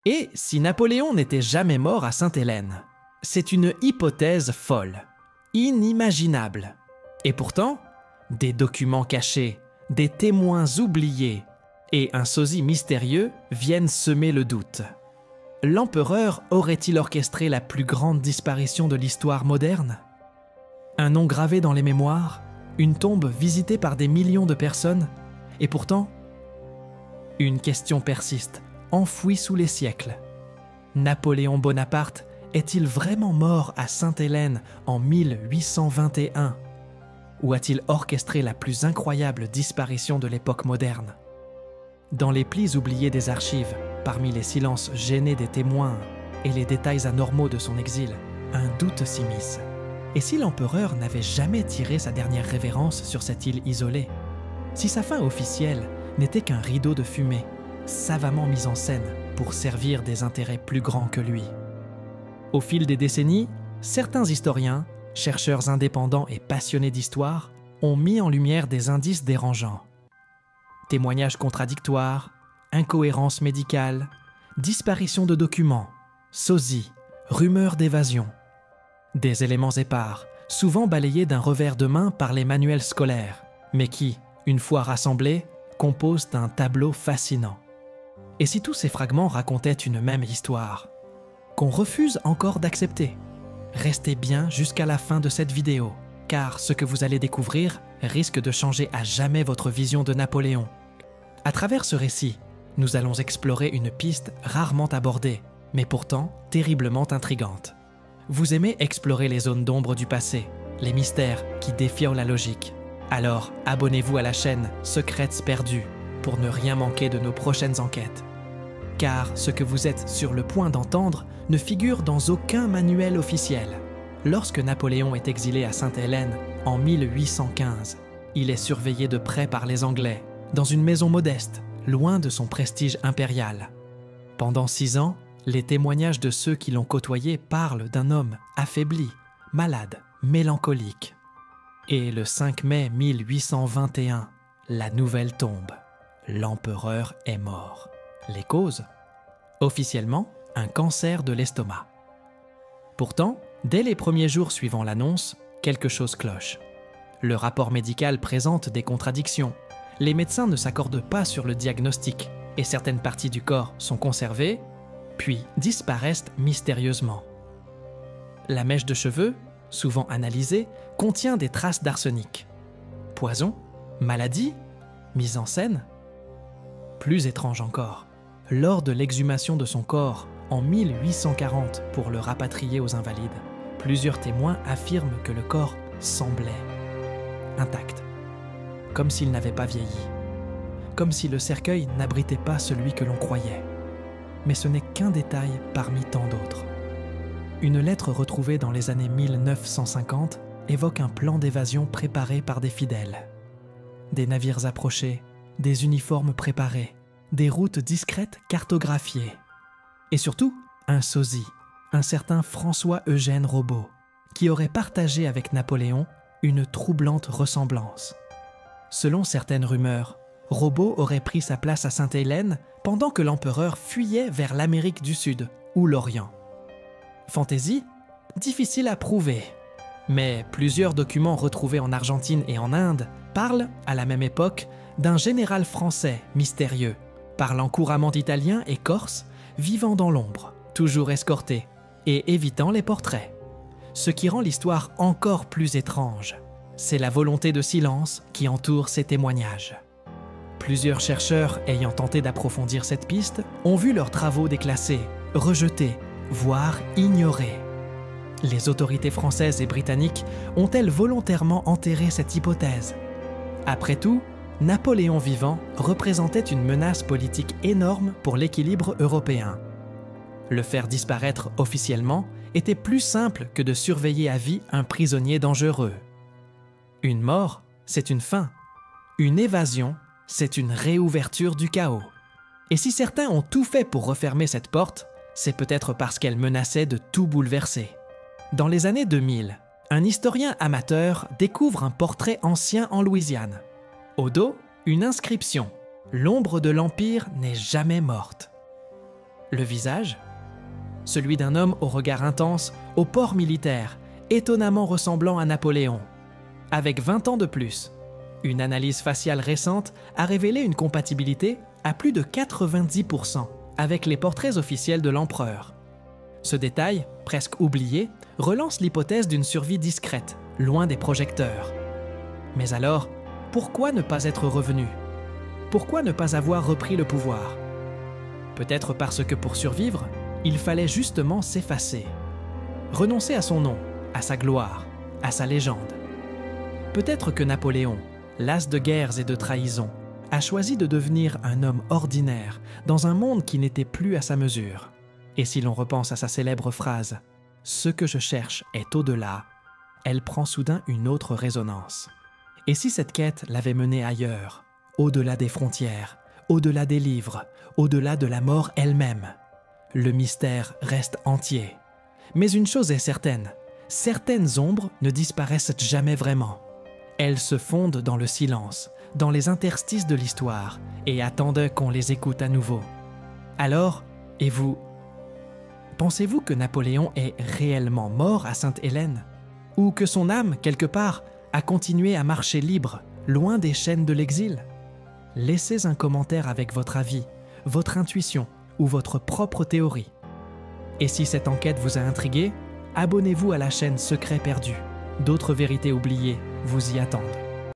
Et si Napoléon n'était jamais mort à Sainte-Hélène? C'est une hypothèse folle, inimaginable. Et pourtant, des documents cachés, des témoins oubliés et un sosie mystérieux viennent semer le doute. L'empereur aurait-il orchestré la plus grande disparition de l'histoire moderne? Un nom gravé dans les mémoires, une tombe visitée par des millions de personnes, et pourtant, une question persiste, enfouie sous les siècles. Napoléon Bonaparte est-il vraiment mort à Sainte-Hélène en 1821? Ou a-t-il orchestré la plus incroyable disparition de l'époque moderne? Dans les plis oubliés des archives, parmi les silences gênés des témoins et les détails anormaux de son exil, un doute s'immisce. Et si l'empereur n'avait jamais tiré sa dernière révérence sur cette île isolée? Si sa fin officielle n'était qu'un rideau de fumée, savamment mis en scène pour servir des intérêts plus grands que lui? Au fil des décennies, certains historiens, chercheurs indépendants et passionnés d'histoire, ont mis en lumière des indices dérangeants. Témoignages contradictoires, incohérences médicales, disparition de documents, sosies, rumeurs d'évasion. Des éléments épars, souvent balayés d'un revers de main par les manuels scolaires, mais qui, une fois rassemblés, composent un tableau fascinant. Et si tous ces fragments racontaient une même histoire, qu'on refuse encore d'accepter? Restez bien jusqu'à la fin de cette vidéo, car ce que vous allez découvrir risque de changer à jamais votre vision de Napoléon. À travers ce récit, nous allons explorer une piste rarement abordée, mais pourtant terriblement intrigante. Vous aimez explorer les zones d'ombre du passé, les mystères qui défient la logique. Alors abonnez-vous à la chaîne Secrets Perdus pour ne rien manquer de nos prochaines enquêtes. Car ce que vous êtes sur le point d'entendre ne figure dans aucun manuel officiel. Lorsque Napoléon est exilé à Sainte-Hélène en 1815, il est surveillé de près par les Anglais, dans une maison modeste, loin de son prestige impérial. Pendant 6 ans, les témoignages de ceux qui l'ont côtoyé parlent d'un homme affaibli, malade, mélancolique. Et le 5 mai 1821, la nouvelle tombe. L'empereur est mort. Les causes? Officiellement, un cancer de l'estomac. Pourtant, dès les premiers jours suivant l'annonce, quelque chose cloche. Le rapport médical présente des contradictions. Les médecins ne s'accordent pas sur le diagnostic et certaines parties du corps sont conservées, puis disparaissent mystérieusement. La mèche de cheveux, souvent analysée, contient des traces d'arsenic. Poison? Maladie? Mise en scène? Plus étrange encore, lors de l'exhumation de son corps en 1840 pour le rapatrier aux Invalides, plusieurs témoins affirment que le corps semblait intact, comme s'il n'avait pas vieilli, comme si le cercueil n'abritait pas celui que l'on croyait. Mais ce n'est qu'un détail parmi tant d'autres. Une lettre retrouvée dans les années 1950 évoque un plan d'évasion préparé par des fidèles. Des navires approchés, des uniformes préparés, des routes discrètes cartographiées. Et surtout, un sosie, un certain François-Eugène Robot, qui aurait partagé avec Napoléon une troublante ressemblance. Selon certaines rumeurs, Robot aurait pris sa place à Sainte-Hélène pendant que l'empereur fuyait vers l'Amérique du Sud ou l'Orient. Fantaisie? Difficile à prouver. Mais plusieurs documents retrouvés en Argentine et en Inde parlent, à la même époque, d'un général français mystérieux, parlant couramment italien et corse, vivant dans l'ombre, toujours escorté, et évitant les portraits. Ce qui rend l'histoire encore plus étrange, c'est la volonté de silence qui entoure ces témoignages. Plusieurs chercheurs ayant tenté d'approfondir cette piste ont vu leurs travaux déclassés, rejetés, voire ignorés. Les autorités françaises et britanniques ont-elles volontairement enterré cette hypothèse? Après tout, Napoléon vivant représentait une menace politique énorme pour l'équilibre européen. Le faire disparaître officiellement était plus simple que de surveiller à vie un prisonnier dangereux. Une mort, c'est une fin. Une évasion, c'est une réouverture du chaos. Et si certains ont tout fait pour refermer cette porte, c'est peut-être parce qu'elle menaçait de tout bouleverser. Dans les années 2000, un historien amateur découvre un portrait ancien en Louisiane. Au dos, une inscription « L'ombre de l'Empire n'est jamais morte ». Le visage? Celui d'un homme au regard intense, au port militaire, étonnamment ressemblant à Napoléon. Avec 20 ans de plus, une analyse faciale récente a révélé une compatibilité à plus de 90% avec les portraits officiels de l'empereur. Ce détail, presque oublié, relance l'hypothèse d'une survie discrète, loin des projecteurs. Mais alors, pourquoi ne pas être revenu? Pourquoi ne pas avoir repris le pouvoir? Peut-être parce que pour survivre, il fallait justement s'effacer. Renoncer à son nom, à sa gloire, à sa légende. Peut-être que Napoléon, las de guerres et de trahisons, a choisi de devenir un homme ordinaire dans un monde qui n'était plus à sa mesure. Et si l'on repense à sa célèbre phrase « Ce que je cherche est au-delà », elle prend soudain une autre résonance. Et si cette quête l'avait mené ailleurs, au-delà des frontières, au-delà des livres, au-delà de la mort elle-même? Le mystère reste entier. Mais une chose est certaine, certaines ombres ne disparaissent jamais vraiment. Elles se fondent dans le silence, dans les interstices de l'histoire, et attendent qu'on les écoute à nouveau. Alors, et vous? Pensez-vous que Napoléon est réellement mort à Sainte-Hélène? Ou que son âme, quelque part, a continué à marcher libre, loin des chaînes de l'exil? Laissez un commentaire avec votre avis, votre intuition ou votre propre théorie. Et si cette enquête vous a intrigué, abonnez-vous à la chaîne Secrets perdus. D'autres vérités oubliées vous y attendent.